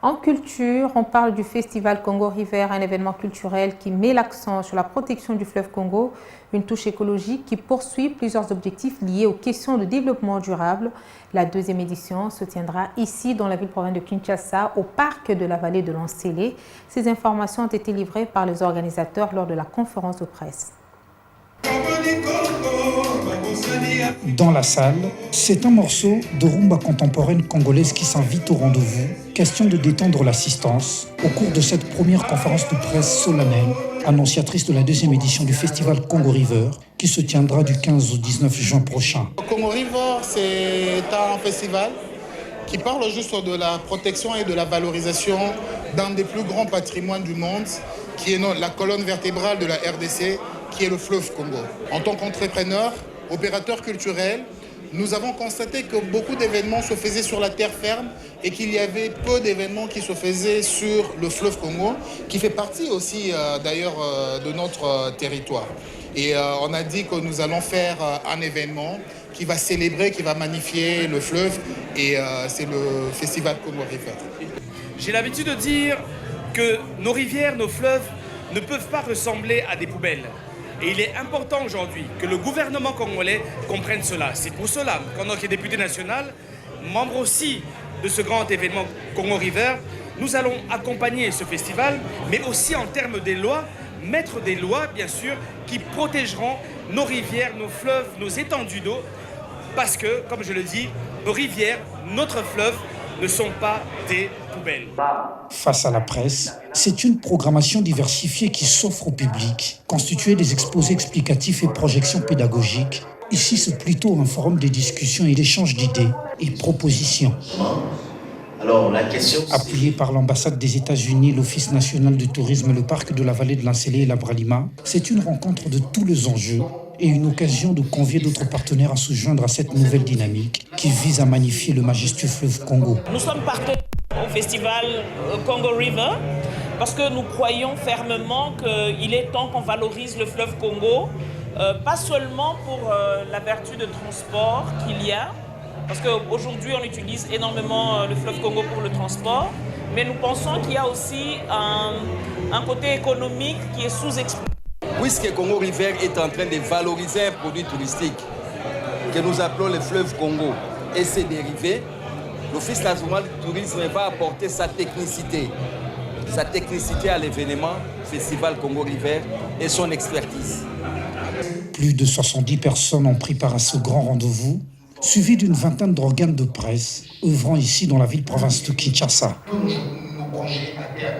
En culture, on parle du Festival Congo River, un événement culturel qui met l'accent sur la protection du fleuve Congo, une touche écologique qui poursuit plusieurs objectifs liés aux questions de développement durable. La deuxième édition se tiendra ici dans la ville-province de Kinshasa, au parc de la vallée de l'Ancélé. Ces informations ont été livrées par les organisateurs lors de la conférence de presse. Dans la salle, c'est un morceau de rumba contemporaine congolaise qui s'invite au rendez-vous. Question de détendre l'assistance au cours de cette première conférence de presse solennelle, annonciatrice de la deuxième édition du Festival Congo River, qui se tiendra du 15 au 19 juin prochain. Congo River, c'est un festival qui parle juste de la protection et de la valorisation d'un des plus grands patrimoines du monde, qui est la colonne vertébrale de la RDC, qui est le fleuve Congo. En tant qu'entrepreneur, opérateur culturel, nous avons constaté que beaucoup d'événements se faisaient sur la terre ferme et qu'il y avait peu d'événements qui se faisaient sur le fleuve Congo, qui fait partie aussi d'ailleurs de notre territoire. Et on a dit que nous allons faire un événement qui va célébrer, qui va magnifier le fleuve, et c'est le Festival Congo River. J'ai l'habitude de dire que nos rivières, nos fleuves ne peuvent pas ressembler à des poubelles. Et il est important aujourd'hui que le gouvernement congolais comprenne cela. C'est pour cela qu'en tant que député national, membre aussi de ce grand événement Congo River, nous allons accompagner ce festival, mais aussi en termes des lois, mettre des lois, bien sûr, qui protégeront nos rivières, nos fleuves, nos étendues d'eau, parce que, comme je le dis, nos rivières, notre fleuve, ne sont pas des poubelles. Face à la presse, c'est une programmation diversifiée qui s'offre au public, constituée des exposés explicatifs et projections pédagogiques. Ici, c'est plutôt un forum de discussion et d'échange d'idées et propositions. Alors, la question, appuyé par l'ambassade des États-Unis, l'Office national du tourisme, le parc de la vallée de l'Ancélé et la Bralima, c'est une rencontre de tous les enjeux et une occasion de convier d'autres partenaires à se joindre à cette nouvelle dynamique qui vise à magnifier le majestueux fleuve Congo. Nous sommes partenaires au festival Congo River parce que nous croyons fermement qu'il est temps qu'on valorise le fleuve Congo, pas seulement pour la vertu de transport qu'il y a, parce qu'aujourd'hui on utilise énormément le fleuve Congo pour le transport, mais nous pensons qu'il y a aussi un côté économique qui est sous-exploité. Puisque Congo River est en train de valoriser un produit touristique que nous appelons le fleuve Congo et ses dérivés, l'Office national du tourisme va apporter sa technicité à l'événement Festival Congo River et son expertise. Plus de 70 personnes ont pris part à ce grand rendez-vous, suivi d'une vingtaine d'organes de presse œuvrant ici dans la ville-province de Kinshasa. Tous nos projets à terme